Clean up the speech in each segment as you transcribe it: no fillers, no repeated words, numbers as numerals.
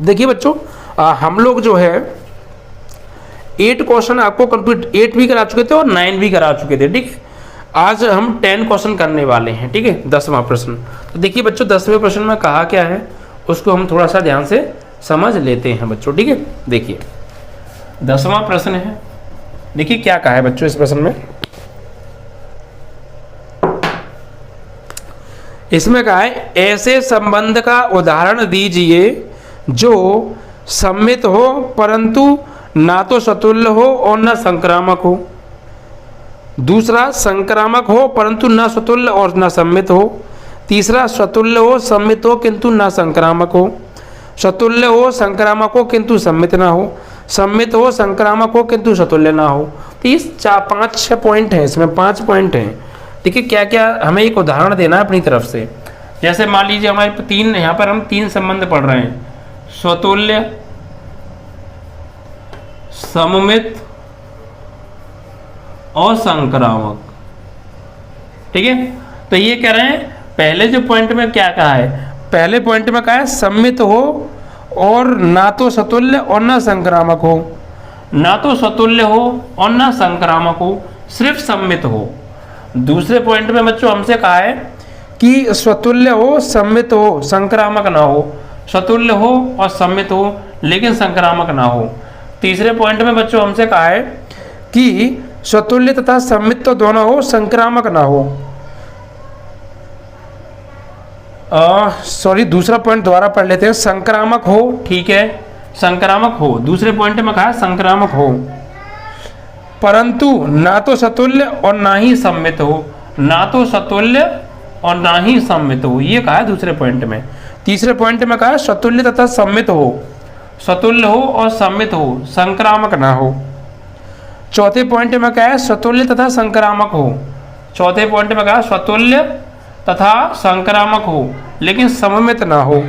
देखिए बच्चों, हम लोग जो है 8 क्वेश्चन आपको कंप्लीट 8 भी करा चुके थे और 9 भी करा चुके थे, ठीक है। आज हम 10 क्वेश्चन करने वाले हैं, ठीक है, 10वां प्रश्न। तो देखिए बच्चों, 10वें प्रश्न में कहा क्या है उसको हम थोड़ा सा ध्यान से समझ लेते हैं बच्चों, ठीक है। देखिए 10वां प्रश्न है, देखिए क्या कहा है बच्चों इस प्रश्न में। इसमें कहा है ऐसे संबंध का उदाहरण दीजिए जो सम्मित हो परंतु ना तो सतुल्य हो और न संक्रामक हो। दूसरा, संक्रामक हो परंतु न सतुल्य और न सम्मित हो। तीसरा, सतुल्य हो सम्मित हो किंतु न संक्रामक हो। सतुल्य हो संक्रामक हो किंतु सम्मित ना हो। सम्मित हो संक्रामक हो किंतु सतुल्य ना हो। तो ये 5-6 पॉइंट हैं, इसमें 5 पॉइंट हैं। देखिए क्या क्या हमें एक उदाहरण देना है अपनी तरफ से। जैसे मान लीजिए हमारे 3, यहाँ पर हम 3 संबंध पढ़ रहे हैं, स्वतुल्य, सममित और संक्रामक, ठीक है। तो ये कह रहे हैं पहले जो पॉइंट में क्या कहा है, पहले पॉइंट में कहा है सम्मित हो और ना तो सतुल्य और ना संक्रामक हो, ना तो सतुल्य हो और ना संक्रामक हो, सिर्फ सम्मित हो। दूसरे पॉइंट में बच्चों हमसे कहा है कि स्वतुल्य हो सम्मित हो संक्रामक ना हो, सतुल्य हो और सम्मित हो लेकिन संक्रामक ना हो। तीसरे पॉइंट में बच्चों हमसे कहा है कि स्वतुल्य तथा सम्मित तो दोनों हो, संक्रामक ना हो। सॉरी, दूसरा पॉइंट दोबारा पढ़ लेते हैं। संक्रामक हो, ठीक है, संक्रामक हो। दूसरे पॉइंट में कहा संक्रामक हो परंतु ना तो सतुल्य और ना ही सम्मित हो, ना तो सतुल्य और ना ही सम्मित हो, ये कहा है दूसरे पॉइंट में। तीसरे पॉइंट में कहा सतुल्य तथा सम्मित हो, सतुल्य हो और सम्मित हो, संक्रामक ना हो। चौथे पॉइंट में कहा है सतुल्य तथा संक्रामक हो। चौथे पॉइंट में कहा सतुल्य तथा संक्रामक हो लेकिन सममित ना हो,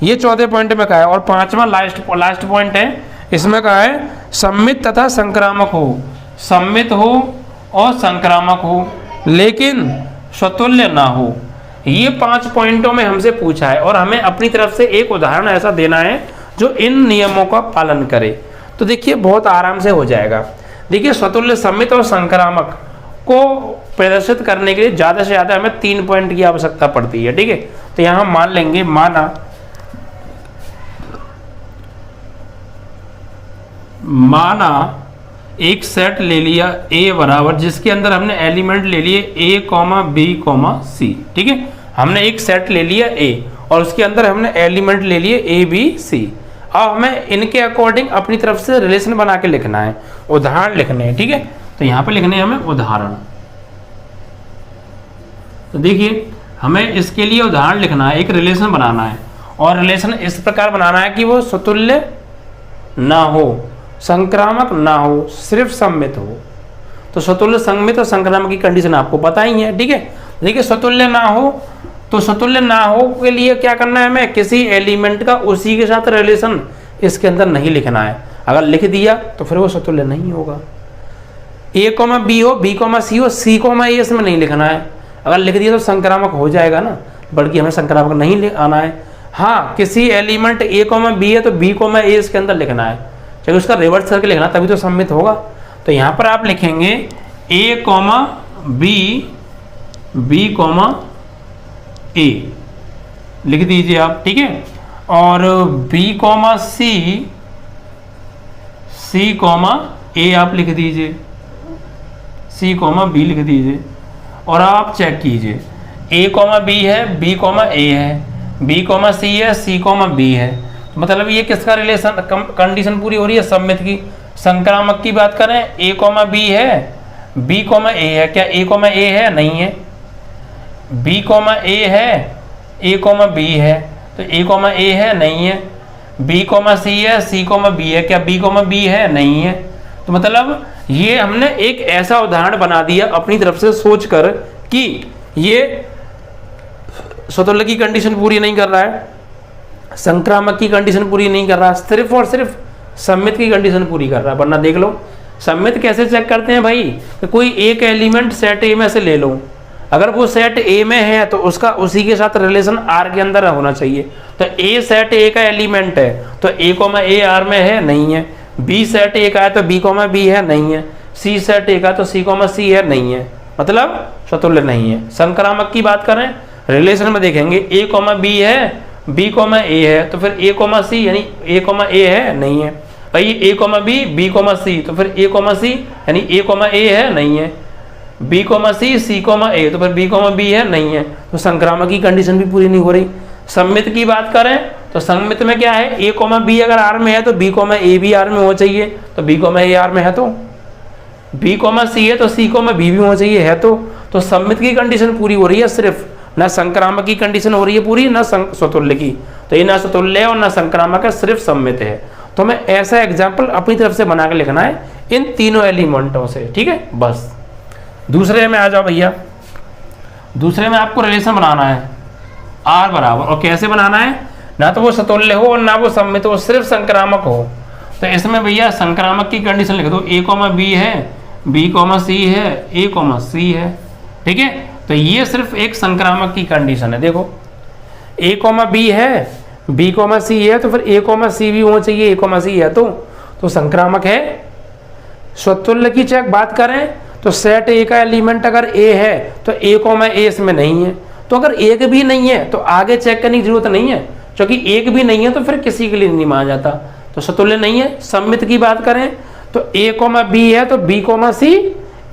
ये चौथे पॉइंट में कहा है। और 5वां लास्ट पॉइंट है, इसमें कहा है सम्मित तथा संक्रामक हो, सम्मित हो और संक्रामक हो लेकिन सतुल्य ना हो। ये 5 पॉइंटों में हमसे पूछा है और हमें अपनी तरफ से एक उदाहरण ऐसा देना है जो इन नियमों का पालन करे। तो देखिए बहुत आराम से हो जाएगा। देखिए सतुल्य, सम्मित और संक्रामक को प्रदर्शित करने के लिए ज़्यादा से ज़्यादा हमें 3 पॉइंट की आवश्यकता पड़ती है, ठीक है। तो यहाँ हम मान लेंगे, माना एक सेट ले लिया A बराबर, जिसके अंदर हमने एलिमेंट ले लिए A, B, C, ठीक है। हमने एक सेट ले लिया A और उसके अंदर हमने एलिमेंट ले लिए A, B, C। अब हमें इनके अकॉर्डिंग अपनी तरफ से रिलेशन बना के लिखना है, उदाहरण लिखने हैं, ठीक है। तो यहाँ पे लिखने हैं हमें उदाहरण। तो देखिए हमें इसके लिए उदाहरण लिखना है, एक रिलेशन बनाना है और रिलेशन इस प्रकार बनाना है कि वो सतुल्य ना हो, संक्रामक ना हो, सिर्फ सम्मित हो। तो सतुल्य, सम्मित और संक्रामक की कंडीशन आपको पता ही है, ठीक है। देखिए सतुल्य ना हो, तो सतुल्य ना हो के लिए क्या करना है, हमें किसी एलिमेंट का उसी के साथ रिलेशन इसके अंदर नहीं लिखना है। अगर लिख दिया तो फिर वो सतुल्य नहीं होगा। A, B हो, B, C हो, C, A इसमें नहीं लिखना है। अगर लिख दिया तो संक्रामक हो जाएगा ना, बल्कि हमें संक्रामक नहीं आना है। हाँ, किसी एलिमेंट A, B है तो B, A इसके अंदर लिखना है, चाहे उसका रिवर्स करके लिखना, तभी तो सम्मित होगा। तो यहाँ पर आप लिखेंगे A, B, B, A लिख दीजिए आप, ठीक है। और B, C, A आप लिख दीजिए, C, B लिख दीजिए और आप चेक कीजिए A, B है, B, A है, B, C है, C, B है। मतलब ये किसका रिलेशन, कंडीशन पूरी हो रही है, सम्मित की। संक्रामक की बात करें, A, B है, B, A है, क्या A, A है? नहीं है। B, A है, A, B है, तो A, A है? नहीं है। B, C है, C, B है, क्या B, B है? नहीं है। तो मतलब ये हमने एक ऐसा उदाहरण बना दिया अपनी तरफ से सोचकर कि ये सतुल्य की कंडीशन पूरी नहीं कर रहा है, संक्रामक की कंडीशन पूरी नहीं कर रहा, सिर्फ और सिर्फ सम्मित की कंडीशन पूरी कर रहा है। वरना देख लो सम्मित कैसे चेक करते हैं भाई, तो कोई एक एलिमेंट सेट ए में से ले लो, अगर वो सेट ए में है तो उसका उसी के साथ रिलेशन आर के अंदर होना चाहिए। तो ए सेट ए का एलिमेंट है तो ए कोमा ए आर में है, नहीं है। बी सेट ए का है तो बी कोमा बी है, नहीं है। सी सेट ए का तो सी कोमा सी है, नहीं है, मतलब स्वतुल्य नहीं है। संक्रामक की बात करें रिलेशन में देखेंगे ए कोमा बी है, बी कोमा ए है, तो फिर ए कोमा सी यानी ए कोमा ए है, नहीं है। भाई ए कोमा बी कोमा सी, तो फिर ए कोमा सी यानी ए कोमा ए है, नहीं है। बी कोमा सी कोमा ए, तो फिर बी कोमा बी है, नहीं है। तो संक्रामक की कंडीशन भी पूरी नहीं हो रही। सम्मित की बात करें तो सम्मित में क्या है, ए कोमा बी अगर आर में है तो बी कोमा ए भी आर में होना चाहिए, तो बी कोमा ए आर में है, तो बी कोमा सी है तो सी कोमा बी भी होना चाहिए, है। तो सम्मित की कंडीशन पूरी हो रही है सिर्फ, ना संक्रामक की कंडीशन हो रही है पूरी, ना स्वतुल्य की। तो ये ना स्वतुल्य है और ना संक्रामक है, सिर्फ सम्मित है। तो हमें ऐसा एग्जाम्पल अपनी तरफ से बना के लिखना है इन तीनों एलिमेंटों से, ठीक है। बस दूसरे में आ जाओ भैया। दूसरे में आपको रिलेशन बनाना है आर बराबर, और कैसे बनाना है, ना तो वो स्वतुल्य हो और ना वो सम्मित हो, सिर्फ संक्रामक हो। तो इसमें भैया संक्रामक की कंडीशन लिख दो, ए कोमा बी है, बी कोमा सी है, ए कोमा सी है, ठीक है। तो ये सिर्फ एक संक्रामक की कंडीशन है। देखो ए कोमा बी है, बी कोमा सी है, तो फिर ए कोमा सी भी होना चाहिए, ए कोमा सी है, तो संक्रामक है। स्वतुल्य की चेक बात करें तो सेट ए का एलिमेंट अगर ए है तो ए कोमा ए इसमें नहीं है। तो अगर एक भी नहीं है तो आगे चेक करने की जरूरत नहीं है, क्योंकि एक भी नहीं है तो फिर किसी के लिए नहीं माना जाता, तो स्वतुल्य नहीं है। सम्मित की बात करें तो ए कोमा बी है तो बी कोमा सी,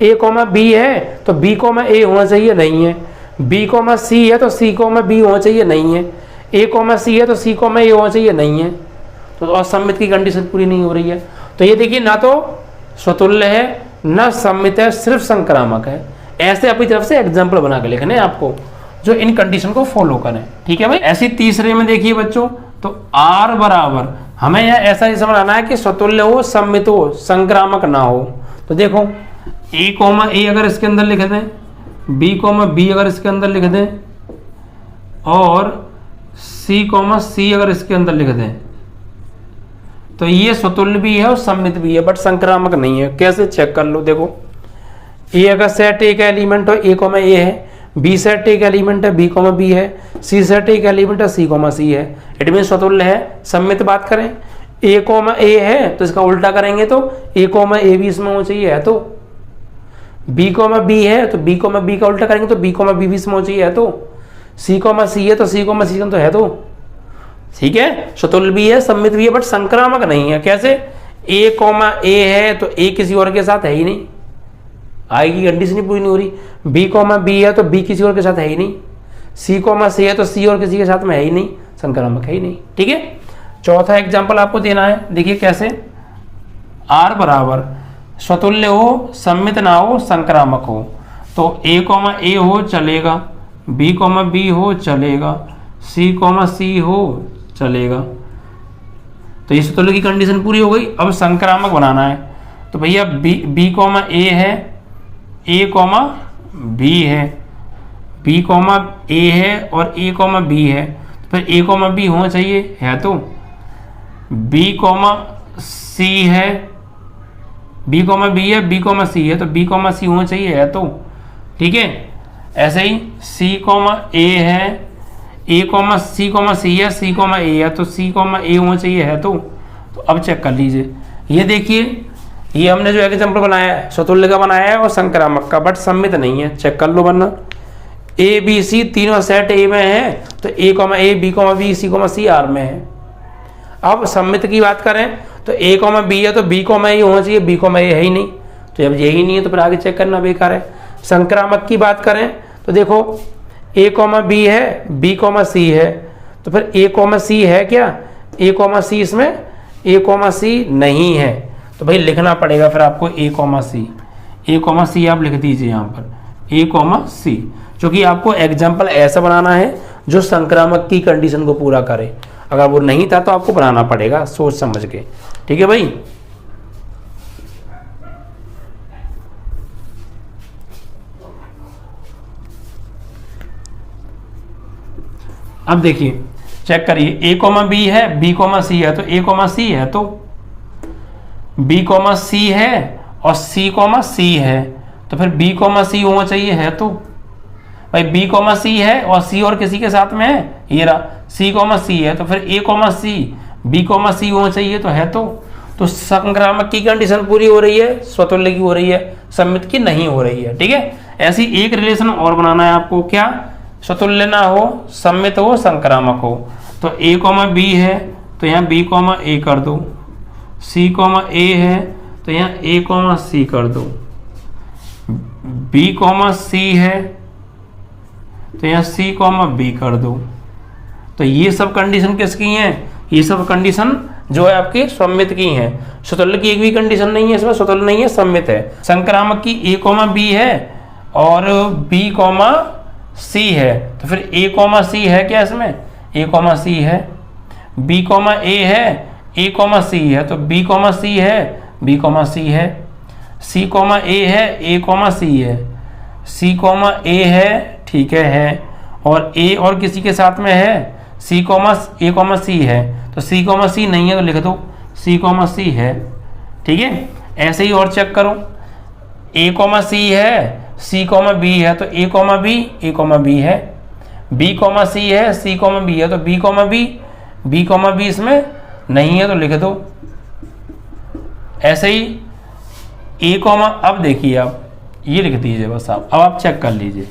ए कोमा बी है तो बी कोमा ए होना चाहिए, नहीं है। बी कोमा सी है तो सी कोमा बी होना चाहिए, नहीं है। ए कोमा सी है तो सी कोमा ए होना चाहिए, नहीं है। तो असम्मित की कंडीशन पूरी नहीं हो रही है। तो ये देखिए ना तो स्वतुल्य है ना सम्मित है, सिर्फ संक्रामक है। ऐसे अपनी तरफ से एग्जाम्पल बना के लिखने आपको जो इन कंडीशन को फॉलो करें, ठीक है भाई। ऐसी तीसरे में देखिए बच्चों, तो आर बराबर हमें यह ऐसा ही समझाना है कि स्वतुल्य हो, सम्मित हो, संक्रामक ना हो। तो देखो ए कोमा ए अगर इसके अंदर लिख दें, बी कोमा बी अगर इसके अंदर लिख दें, और सी कोमा सी अगर इसके अंदर लिख दें, तो ये स्वतुल्य भी है और सम्मित भी है, बट संक्रामक नहीं है। कैसे चेक कर लो, देखो ए अगर सेट ए का एलिमेंट हो ए कोमा ए है, बी सेट ए का एलिमेंट है बी कोमा बी है, सी सेट ए का एलिमेंट है सी कोमा सी है, इट मीन स्वतुल्य है। सम्मित बात करें ए कोमा ए है तो इसका उल्टा करेंगे तो ए कोमा ए भी इसमें होना चाहिए, है। तो बी कोमा बी है तो बी कोमा बी का उल्टा करेंगे तो बी कोमा बी भी इसमें होना चाहिए, है। तो सी कोमा सी है तो सी कोमा सी तो है, तो ठीक है। स्वतुल्य भी है, सम्मित भी है, बट संक्रामक नहीं है। कैसे, ए कोमा ए है तो ए किसी और के साथ है ही नहीं, आई की कंडीशन ही पूरी नहीं हो रही। बी कोमा बी है तो बी किसी और के साथ है ही नहीं। सी कोमा सी है तो सी और किसी के साथ में है ही नहीं, संक्रामक है ही नहीं, ठीक है। चौथा एग्जाम्पल आपको देना है, देखिए कैसे। आर बराबर स्वतुल्य हो, सम्मित ना हो, संक्रामक हो। तो ए कोमा ए हो चलेगा, बी कोमा बी हो चलेगा, सी कोमा सी हो चलेगा। तो ये स्वतुल्य की कंडीशन पूरी हो गई। अब संक्रामक बनाना है, तो भैया बी कोमा ए है, ए कोमा बी है, बी कोमा ए है और ए कोमा बी है, तो फिर ए कोमा बी होना चाहिए, है। तो बी कोमा सी है, बी कोमा बी है, बी कोमा सी है, तो बी कोमा सी होना चाहिए, है। तो ठीक है। ऐसे ही सी कोमा ए है, ए कोमा सी कोमा सी है, सी कोमा ए है, तो सी कोमा ए होना चाहिए, है। तो अब चेक कर लीजिए, ये देखिए ये हमने जो एग्जाम्पल बनाया है स्वतुल्य का बनाया है और संक्रामक का, बट सम्मित नहीं है। चेक कर लो वरना ए बी सी तीनों सेट ए में है, तो ए कोमा ए, B comma B, C comma C R में है। अब सम्मित की बात करें तो ए कोमा बी है तो बी कोमा ए होना चाहिए, बी कोमा ए है ही नहीं, तो जब यही नहीं है तो फिर आगे चेक करना बेकार है। संक्रामक की बात करें तो देखो ए कोमा बी है, बी कोमा सी है, तो फिर ए कोमा सी है क्या, ए कोमा सी इसमें ए कोमा सी नहीं है, तो भाई लिखना पड़ेगा फिर आपको ए कोमा सी। ए कोमा सी आप लिख दीजिए यहाँ पर, ए कोमा सी, क्योंकि आपको एग्जाम्पल ऐसा बनाना है जो संक्रामक की कंडीशन को पूरा करे। अगर वो नहीं था तो आपको बनाना पड़ेगा सोच समझ के, ठीक है भाई। अब देखिए चेक करिए, ए कोमा बी है, बी कोमा सी है, तो ए कोमा सी है, तो बी कोमा सी है और सी कोमा सी है, तो फिर बी कोमा सी होना चाहिए, है। तो भाई बी कॉमा सी है और सी और किसी के साथ में है, ये रहा सी कॉमा सी है, तो फिर ए कॉमा सी बी कॉमा सी होना चाहिए, तो है तो संक्रामक की कंडीशन पूरी हो रही है, स्वतुल्य की हो रही है, सम्मित की नहीं हो रही है। ठीक है, ऐसी एक रिलेशन और बनाना है आपको, क्या स्वतुल्य ना हो, सम्मित हो, संक्रामक हो। तो ए कॉमा बी है तो यहाँ बी कॉमा ए कर दो, सी कॉमा ए है तो यहाँ ए कॉमा सी कर दो, बी कॉमा सी है तो यहाँ सी कॉमा बी कर दो। तो ये सब कंडीशन किसकी हैं? ये सब कंडीशन जो है आपकी सम्मित की हैं। स्वतुल्य की एक भी कंडीशन नहीं है इसमें, स्वतुल्य नहीं है, सम्मित है। संक्रामक की ए कॉमा बी है और बी कॉमा सी है, तो फिर ए कॉमा सी है क्या इसमें? ए कॉमा सी है। बी कॉमा ए है, ए कॉमा सी है, तो बी कॉमा सी है, बी कॉमा सी है। सी कॉमा ए है, ए कॉमा सी है, सी कॉमा ए है, ठीक है। और ए और किसी के साथ में है, सी कॉमा ए कॉमा सी है, तो सी कॉमा सी नहीं है तो लिख दो सी कॉमा सी है। ठीक है, ऐसे ही और चेक करो, ए कॉमा सी है, सी कॉमा बी है, तो A comma B, A comma B है। बी कॉमा सी है, सी कॉमा बी है, तो B comma B, B comma B इसमें नहीं है तो लिख दो। ऐसे ही ए कॉमा, अब देखिए आप ये लिख दीजिए बस आप, अब आप चेक कर लीजिए,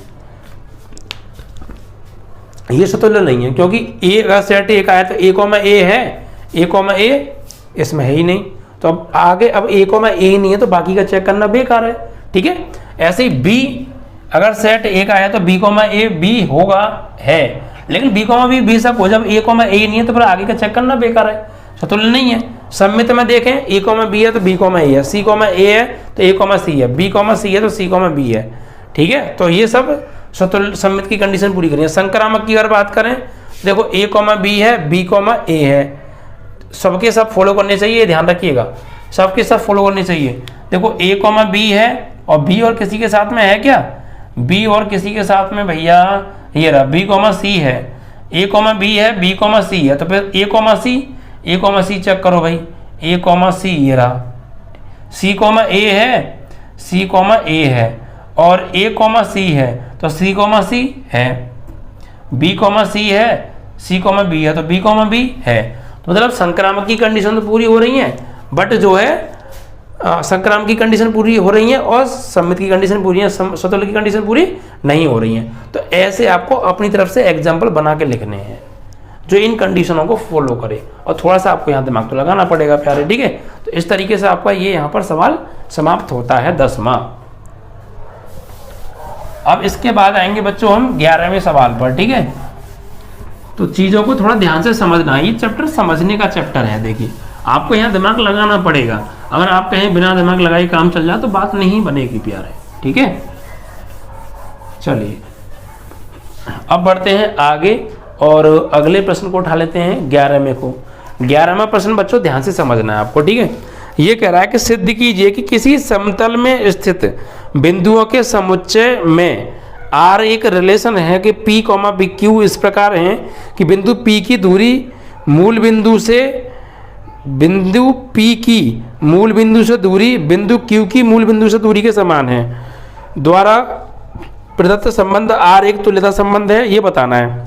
ये स्वतुल्य नहीं है क्योंकि ए अगर सेट ए का है तो ए कॉमा ए है, ए कॉमा ए इसमें है ही नहीं, तो अब आगे अब ए कॉमा ए ही नहीं है तो बाकी का चेक करना बेकार है। ठीक है, ऐसे ही बी अगर सेट ए का है तो बी कॉमा ए बी होगा, है, लेकिन बी कॉमा बी बेशक हो, जब ए कॉमा ए नहीं है तो फिर आगे का चेक करना बेकार है, स्वतुल्य नहीं है। सम्मित में देखें ए कॉमा बी है तो बी कॉमा ए है, सी कॉमा ए है तो ए कॉमा सी है, बी कॉमा सी है तो सी कॉमा बी है। ठीक है, तो ये सब स्वतुल्य सम्मित की कंडीशन पूरी करिए। संक्रामक की अगर बात करें, देखो ए कॉमा बी है, बी कॉमा ए है, सबके सब फॉलो करने चाहिए, ध्यान रखिएगा, सबके सब फॉलो करने चाहिए। देखो ए कॉमा बी है और बी और किसी के साथ में है क्या? बी और किसी के साथ में भैया ये रहा बी कॉमा सी है, ए कॉमा बी है, बी कॉमा सी है, तो फिर ए कॉमा सी, ए कॉमा सी चेक करो भाई, ए कॉमा सी ये रहा, सी कॉमा ए है, सी कॉमा ए है, और ए कॉमा सी है तो सी कॉमा सी है, बी कॉमा सी है, सी कॉमा बी है तो बी कॉमा बी है। तो मतलब संक्रामक की कंडीशन तो पूरी हो रही है, बट जो है संक्रामक की कंडीशन पूरी हो रही है और सम्मित की कंडीशन पूरी है, स्वतुल्य की कंडीशन पूरी नहीं हो रही है। तो ऐसे आपको अपनी तरफ से एग्जाम्पल बना के लिखने हैं जो इन कंडीशनों को फॉलो करे, और थोड़ा सा आपको यहाँ दिमाग तो लगाना पड़ेगा प्यारे। ठीक है, तो इस तरीके से आपका ये यहाँ पर सवाल समाप्त होता है 10वां। अब इसके बाद आएंगे बच्चों हम 11वें सवाल पर। ठीक है, तो चीजों को थोड़ा ध्यान से समझना, ये चैप्टर समझने का चैप्टर है। देखिए आपको यहाँ दिमाग लगाना पड़ेगा, अगर आप कहीं बिना दिमाग लगाए काम चल जाए तो बात नहीं बनेगी प्यारे। ठीक है, चलिए अब बढ़ते हैं आगे और अगले प्रश्न को उठा लेते हैं 11वें को। 11वां प्रश्न बच्चों ध्यान से समझना है आपको। ठीक है, ये कह रहा है कि सिद्ध कीजिए कि किसी समतल में स्थित बिंदुओं के समुच्चय में आर एक रिलेशन है कि पी कॉमा बी क्यू इस प्रकार है कि बिंदु पी की दूरी मूल बिंदु से, बिंदु पी की मूल बिंदु से दूरी बिंदु क्यू की मूल बिंदु से दूरी के समान है, द्वारा प्रदत्त संबंध आर एक तुल्यता संबंध है, ये बताना है।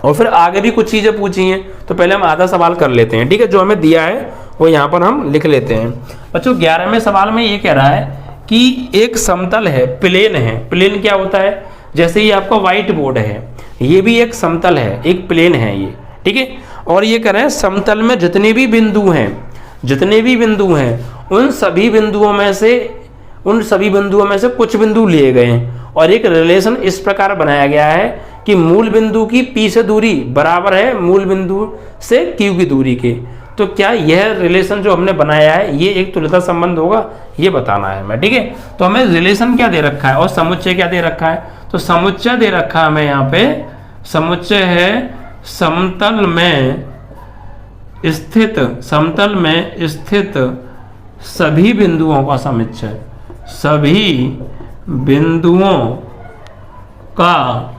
और फिर आगे भी कुछ चीज़ें पूछी हैं, तो पहले हम आधा सवाल कर लेते हैं। ठीक है, जो हमें दिया है वो यहाँ पर हम लिख लेते हैं। बच्चों 11वें सवाल में ये कह रहा है कि एक समतल है, प्लेन है। प्लेन क्या होता है? जैसे ही आपका व्हाइट बोर्ड है, ये भी एक समतल है, एक प्लेन है ये। ठीक है, और ये कह रहे हैं समतल में जितने भी बिंदु हैं, जितने भी बिंदु हैं उन सभी बिंदुओं में से कुछ बिंदु लिए गए हैं और एक रिलेशन इस प्रकार बनाया गया है कि मूल बिंदु की पी से दूरी बराबर है मूल बिंदु से क्यू की दूरी के। तो क्या यह रिलेशन जो हमने बनाया है ये एक तुल्यता संबंध होगा, ये बताना है हमें। ठीक है, तो हमें रिलेशन क्या दे रखा है और समुच्चय क्या दे रखा है? तो समुच्चय दे रखा है हमें यहाँ पे, समुच्चय है समतल में स्थित सभी बिंदुओं का समुच्चय, सभी बिंदुओं का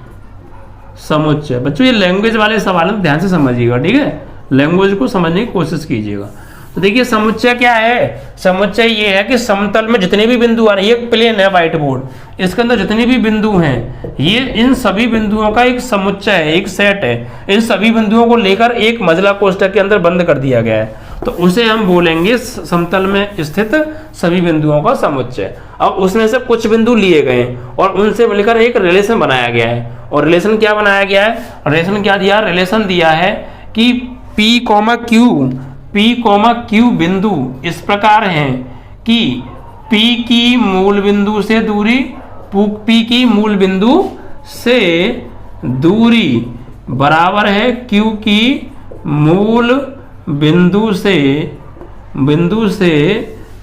समुच्चय। बच्चों ये लैंग्वेज वाले सवाल ध्यान से समझिएगा। ठीक है, लैंग्वेज को समझने की कोशिश कीजिएगा। तो देखिए समुच्चय क्या है, समुच्चय ये है कि समतल में जितने भी बिंदु आ रहे हैं, ये प्लेन है व्हाइट बोर्ड, इसके अंदर जितने भी बिंदु हैं ये इन सभी बिंदुओं का एक समुच्चय है, एक सेट है। इन सभी बिंदुओं को लेकर एक मजला कोष्ठक के अंदर बंद कर दिया गया है, तो उसे हम बोलेंगे समतल में स्थित सभी बिंदुओं का समुच्चय। अब उसमें से कुछ बिंदु लिए गए और उनसे मिलकर एक रिलेशन बनाया गया है। और रिलेशन क्या बनाया गया है, रिलेशन क्या दिया, रिलेशन दिया है कि P, Q बिंदु इस प्रकार हैं कि P की मूल बिंदु से दूरी, P की मूल बिंदु से दूरी बराबर है Q की मूल बिंदु से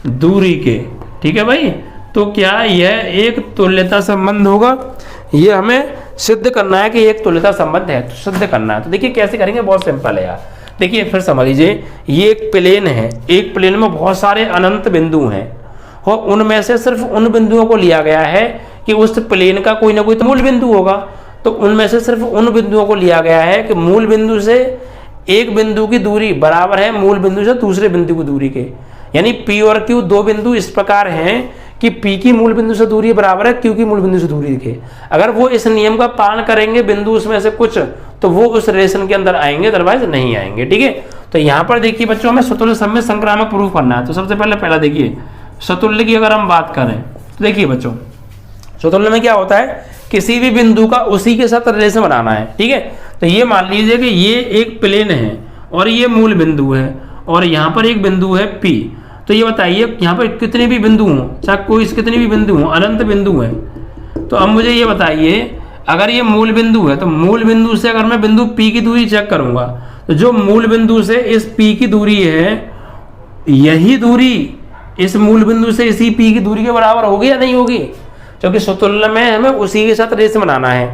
दूरी के। ठीक है भाई, तो क्या यह एक तुल्यता संबंध होगा, ये हमें सिद्ध करना है कि एक तुल्यता संबंध है, तो सिद्ध करना है। तो देखिए कैसे करेंगे, बहुत सिंपल है यार। देखिए फिर समझ लीजिए, ये एक प्लेन है, एक प्लेन में बहुत सारे अनंत बिंदु हैं और उनमें से सिर्फ उन बिंदुओं को लिया गया है कि उस प्लेन का कोई ना कोई तो मूल बिंदु होगा। तो उनमें से सिर्फ उन बिंदुओं को लिया गया है कि मूल बिंदु से एक बिंदु की दूरी बराबर है मूल बिंदु से दूसरे बिंदु की दूरी के। यानी P और Q दो बिंदु इस प्रकार हैं कि P की मूल बिंदु से दूरी बराबर है Q की मूल बिंदु से दूरी के। अगर वो इस नियम का पालन करेंगे बिंदु उसमें से कुछ, तो वो उस रिलेशन के अंदर आएंगे, अदरवाइज नहीं आएंगे। ठीक है, तो यहाँ पर देखिए बच्चों, हमें सतुल्य समय संक्रामक प्रूफ करना है। तो सबसे पहला देखिए सतुल्य की अगर हम बात करें तो देखिए बच्चों, सतुल्य में क्या होता है, किसी भी बिंदु का उसी के साथ रिलेशन बनाना है। ठीक है, तो ये मान लीजिए कि ये एक प्लेन है और ये मूल बिंदु है और यहाँ पर एक बिंदु है P। तो ये बताइए यहाँ पर कितने भी बिंदु हों, चाहे कोई कितने भी बिंदु हों, अनंत बिंदु हैं। तो अब मुझे ये बताइए, अगर ये मूल बिंदु है तो मूल बिंदु से अगर मैं बिंदु P की दूरी चेक करूंगा, तो जो मूल बिंदु से इस P की दूरी है, यही दूरी इस मूल बिंदु से इसी P की दूरी के बराबर होगी या नहीं होगी, क्योंकि सतुल्य में हमें उसी के साथ रिलेशन बनाना है।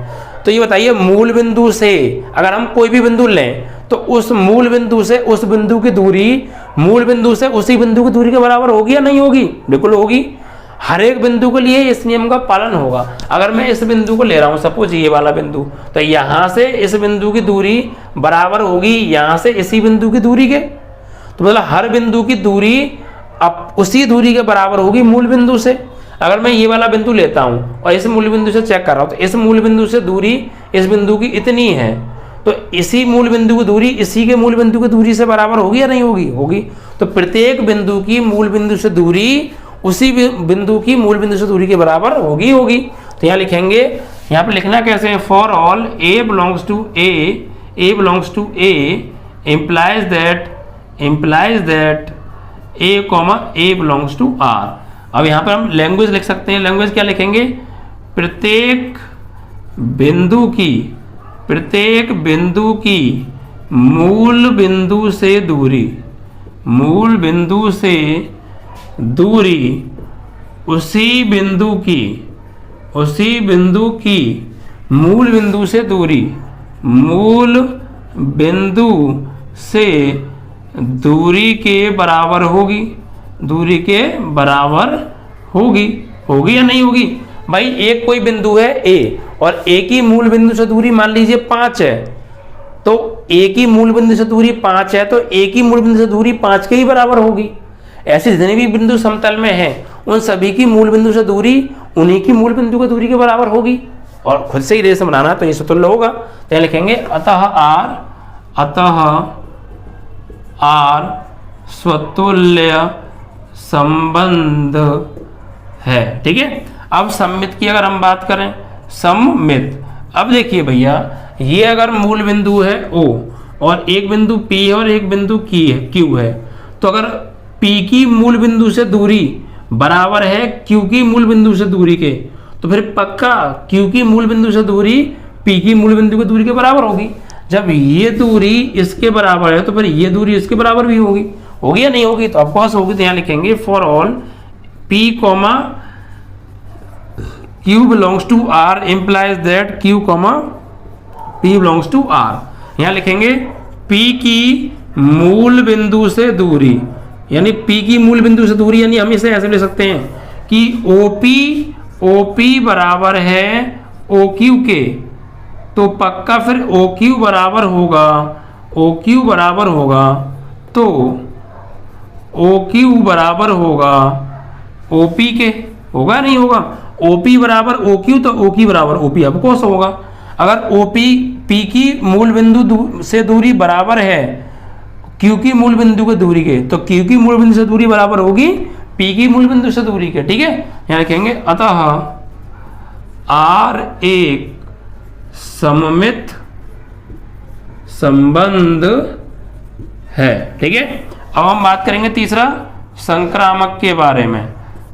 तो ये बताइए, मूल बिंदु से अगर हम कोई भी बिंदु लें तो उस मूल बिंदु से उस बिंदु की दूरी मूल बिंदु से उसी बिंदु की दूरी के बराबर होगी या नहीं होगी, बिल्कुल होगी। हर एक बिंदु के लिए इस नियम का पालन होगा। अगर मैं इस बिंदु को ले रहा हूं, सपोज ये वाला बिंदु, तो यहां से इस बिंदु की दूरी बराबर होगी यहां से इसी बिंदु की दूरी के। तो मतलब हर बिंदु की दूरी अब उसी दूरी के बराबर होगी मूल बिंदु से। अगर मैं ये वाला बिंदु लेता हूं और इस मूल बिंदु से चेक कर रहा हूं, तो इस मूल बिंदु से दूरी इस बिंदु की इतनी है, तो इसी मूल बिंदु की दूरी इसी के मूल बिंदु की दूरी से बराबर होगी या नहीं होगी, होगी। तो प्रत्येक बिंदु की मूल बिंदु से दूरी उसी बिंदु की मूल बिंदु से दूरी के बराबर होगी। तो यहाँ लिखेंगे, यहाँ पे लिखना कैसे है, for all A belongs to A implies that A belongs to R। अब यहाँ पर हम लैंग्वेज लिख सकते हैं। लैंग्वेज क्या लिखेंगे, प्रत्येक बिंदु की मूल बिंदु से दूरी उसी बिंदु की मूल बिंदु से दूरी के बराबर होगी या नहीं होगी। भाई एक कोई बिंदु है A और A की मूल बिंदु से दूरी मान लीजिए 5 है, तो A की मूल बिंदु से दूरी 5 है, तो A की मूल बिंदु से दूरी 5 के ही बराबर होगी। ऐसे जितने भी बिंदु समतल में हैं उन सभी की मूल बिंदु से दूरी उन्हीं की मूल बिंदु की दूरी के बराबर होगी। और खुद से ही रेस बनाना तो ये सतुल्य होगा। तो यहाँ लिखेंगे अतः R स्वतुल्य संबंध है। ठीक है, अब सममित की अगर हम बात करें, सममित, अब देखिए भैया, ये अगर मूल बिंदु है O और एक बिंदु P है और एक बिंदु Q है, तो अगर P की मूल बिंदु से दूरी बराबर है Q की मूल बिंदु से दूरी के, तो फिर पक्का Q की मूल बिंदु से दूरी P की मूल बिंदु की दूरी के बराबर होगी। जब ये दूरी इसके बराबर है तो फिर ये दूरी इसके बराबर भी होगी या नहीं होगी, तो ऑफकोर्स होगी। तो यहाँ लिखेंगे for all P, Q belongs to R implies that Q, P belongs to R। यहाँ लिखेंगे P की मूल बिंदु से दूरी, यानी P की मूल बिंदु से दूरी, यानी हम इसे ऐसे ले सकते हैं कि OP बराबर है OQ के, तो पक्का फिर OQ बराबर होगा तो ओ क्यू बराबर होगा ओपी के, होगा नहीं होगा? ओपी बराबर ओ क्यू तो ओ क्यू बराबर ओपी ऑफ कोर्स होगा। अगर ओपी पी की मूल बिंदु से दूरी बराबर है क्यू की मूल बिंदु के दूरी के, तो क्यू की मूल बिंदु से दूरी बराबर होगी पी की मूल बिंदु से दूरी के। ठीक है, यहाँ लिखेंगे अतः आर एक सममित संबंध है। ठीक है, अब हम बात करेंगे तीसरा संक्रामक के बारे में।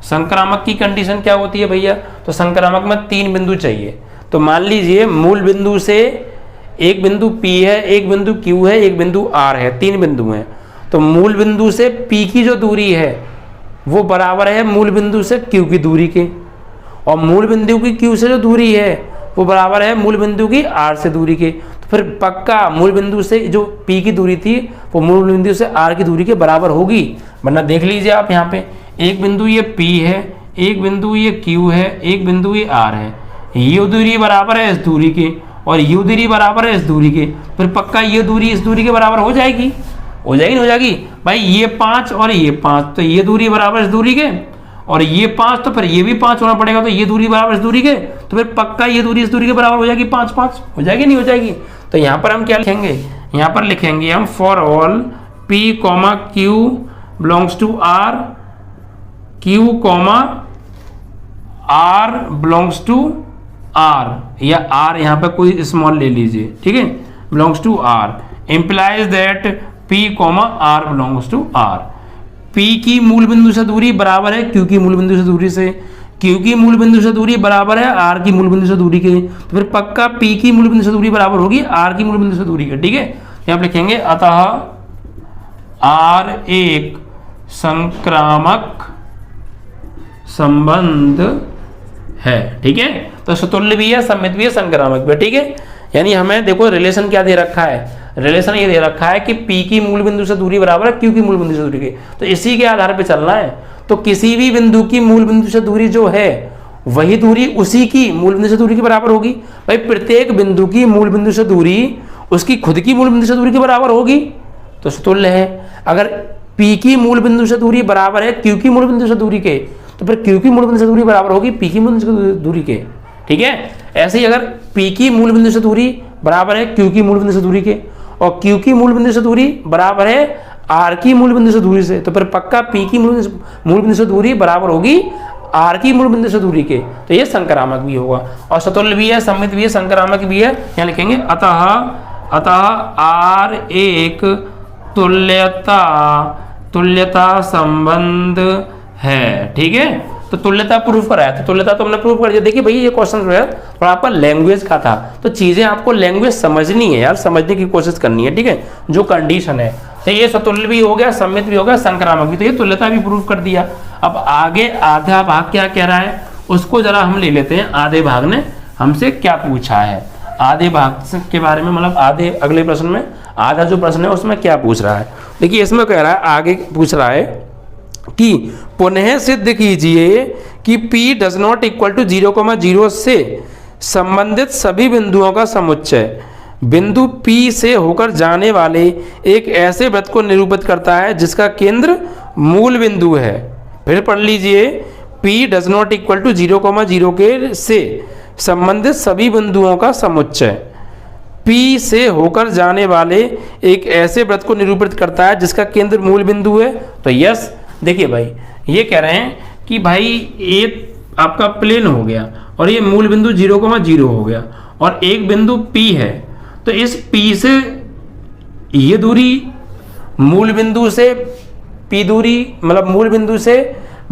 संक्रामक की कंडीशन क्या होती है भैया? तो संक्रामक में 3 बिंदु चाहिए। तो मान लीजिए मूल बिंदु से एक बिंदु P है, एक बिंदु Q है, एक बिंदु R है, 3 बिंदु हैं। तो मूल बिंदु से P की जो दूरी है वो बराबर है मूल बिंदु से Q की दूरी के, और मूल बिंदु की Q से जो दूरी है वो बराबर है मूल बिंदु की R से दूरी के। तो फिर पक्का मूल बिंदु से जो P की दूरी थी वो मूल बिंदु से R की दूरी के बराबर होगी। वरना देख लीजिए आप यहाँ पे, एक बिंदु ये P है, एक बिंदु ये Q है, एक बिंदु ये R है, ये दूरी बराबर है इस दूरी के और ये दूरी बराबर है इस दूरी के। फिर पक्का ये दूरी इस दूरी के बराबर हो जाएगी, हो जाएगी, हो जाएगी भाई। ये 5 और ये 5, तो ये दूरी बराबर इस दूरी के, और ये 5 तो फिर ये भी 5 होना पड़ेगा, तो ये दूरी बराबर इस दूरी के, तो फिर पक्का ये दूरी इस दूरी के बराबर हो जाएगी। 5 5 हो जाएगी, नहीं हो जाएगी? तो यहाँ पर हम क्या लिखेंगे? यहाँ पर लिखेंगे हम for all P, Q belongs to R, Q, R belongs to R, या R यहाँ पे कोई स्मॉल ले लीजिए। ठीक है, belongs to R implies that P, R belongs to R। P की मूल बिंदु से दूरी बराबर है Q की मूल बिंदु से दूरी से, Q की मूल बिंदु से दूरी बराबर है R की मूल बिंदु से दूरी के, तो फिर पक्का P की मूल बिंदु से दूरी बराबर होगी R की मूल बिंदु से दूरी के। ठीक है, यहाँ पे लिखेंगे अतः R एक संक्रामक संबंध है। ठीक है, तो सतुल्य भी है, सममित भी है, संक्रामक भी है। ठीक है, यानी हमें देखो रिलेशन क्या दे रखा है, रिलेशन ये दे रखा है कि P की मूल बिंदु से दूरी बराबर है Q की मूल बिंदु से दूरी के, तो इसी के आधार पे चलना है। तो किसी भी बिंदु की मूल बिंदु से दूरी जो है वही दूरी उसी की मूल बिंदु से दूरी के बराबर होगी। भाई प्रत्येक बिंदु की मूल बिंदु से दूरी उसकी खुद की मूल बिंदु से दूरी के बराबर होगी, तो सतुल्य है। अगर P की मूल बिंदु से दूरी बराबर है Q की मूल बिंदु से दूरी के, तो फिर Q की मूल बिंदु से दूरी बराबर होगी P की मूल बिंदु से दूरी के। ठीक है, ऐसे ही अगर P की मूल बिंदु से दूरी बराबर है Q की मूल बिंदु से दूरी के, और Q की मूल बिंदु से दूरी बराबर है R की मूल बिंदु से दूरी से, तो फिर पक्का P की मूल बिंदु से दूरी बराबर होगी R की मूल बिंदु से दूरी के, तो ये संक्रामक भी होगा। और सतुल्य भी है, सममित भी है, संक्रामक भी है। यहाँ लिखेंगे अतः R एक तुल्यता संबंध है। ठीक है, तो तुल्यता प्रूफ कराया, तो तुल्यता तो हमने प्रूफ कर दिया। देखिए भैया ये क्वेश्चन जो है थोड़ा आपका लैंग्वेज का था, तो चीजें आपको लैंग्वेज समझनी है यार, समझने की कोशिश करनी है। ठीक है, जो कंडीशन है, तो ये सतुल्य भी हो गया, सममित भी हो गया, संक्रामक भी, तो ये तुल्यता भी प्रूफ कर दिया। अब आगे आधा भाग क्या कह रहा है उसको जरा हम ले लेते हैं। आधे भाग ने हमसे क्या पूछा है, आधे भाग के बारे में, मतलब आधे अगले प्रश्न में आधा जो प्रश्न है उसमें क्या पूछ रहा है। देखिए इसमें कह रहा है, आगे पूछ रहा है कि पुनः सिद्ध कीजिए कि P does not equal to 0,0 से संबंधित सभी बिंदुओं का समुच्चय बिंदु P से होकर जाने वाले एक ऐसे वृत्त को निरूपित करता है जिसका केंद्र मूल बिंदु है। फिर पढ़ लीजिए, P does not equal to 0,0 के से संबंधित सभी बिंदुओं का समुच्चय P से होकर जाने वाले एक ऐसे वृत्त को निरूपित करता है जिसका केंद्र मूल बिंदु है। तो यस, देखिए भाई ये कह रहे हैं कि भाई ये आपका प्लेन हो गया और ये मूल बिंदु 0,0 हो गया और एक बिंदु P है, तो इस P से ये दूरी मूल बिंदु से P दूरी, मतलब मूल बिंदु से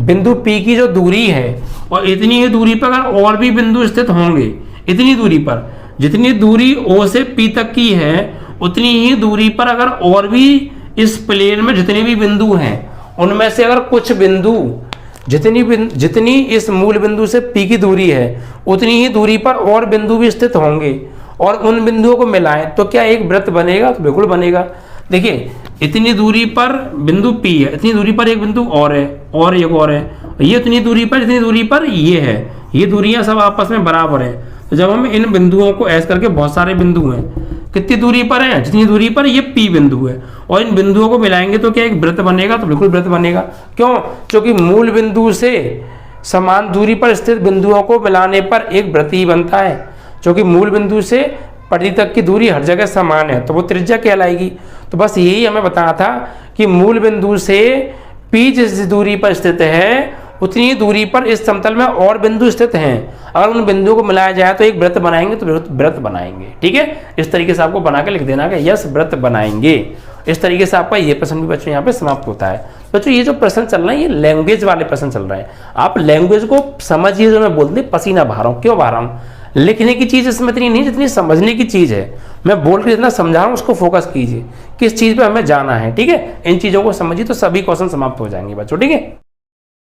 बिंदु P की जो दूरी है, और इतनी ही दूरी पर अगर और भी बिंदु स्थित होंगे, इतनी दूरी पर, जितनी दूरी O से P तक की है उतनी ही दूरी पर अगर और भी इस प्लेन में जितने भी बिंदु हैं उनमें से अगर कुछ बिंदु जितनी इस मूल बिंदु से P की दूरी है उतनी ही दूरी पर और बिंदु भी स्थित होंगे और उन बिंदुओं को मिलाएं तो क्या एक वृत्त बनेगा? तो बिल्कुल बनेगा। देखिए इतनी दूरी पर बिंदु P है, इतनी दूरी पर एक बिंदु और है, और एक और है, ये इतनी दूरी पर, इतनी दूरी पर ये है, ये दूरियां सब आपस में बराबर है। तो जब हम इन बिंदुओं को ऐसे करके, बहुत सारे बिंदु हैं, कितनी दूरी पर है, जितनी दूरी पर ये P बिंदु है, और इन बिंदुओं को मिलाएंगे तो क्या एक वृत्त बनेगा, तो बिल्कुल वृत्त बनेगा। क्यों? क्योंकि मूल बिंदु से समान दूरी पर स्थित बिंदुओं को मिलाने पर एक वृत्त ही बनता है। क्योंकि मूल बिंदु से परिधि तक की दूरी हर जगह समान है, तो वो त्रिज्या कहलाएगी। तो बस यही हमें बताना था कि मूल बिंदु से P जिस दूरी पर स्थित है उतनी ही दूरी पर इस समतल में और बिंदु स्थित हैं। अगर उन बिंदुओं को मिलाया जाए तो एक वृत्त बनाएंगे, तो वृत्त बनाएंगे। ठीक है, इस तरीके से आपको बना के लिख देना कि यस वृत्त बनाएंगे। इस तरीके से आपका ये प्रश्न भी बच्चों यहाँ पे समाप्त होता है। बच्चों ये जो प्रश्न चल रहे हैं ये लैंग्वेज वाले प्रश्न चल रहे हैं। आप लैंग्वेज को समझिए, जो मैं बोलते पसीना बहा रहा हूँ। क्यों बहा रहा हूँ? लिखने की चीज़ इसमें इतनी नहीं जितनी समझने की चीज़ है। मैं बोल के जितना समझा रहा हूँ उसको फोकस कीजिए, किस चीज़ पे हमें जाना है। ठीक है, इन चीज़ों को समझिए तो सभी क्वेश्चन समाप्त हो जाएंगे बच्चों। ठीक है।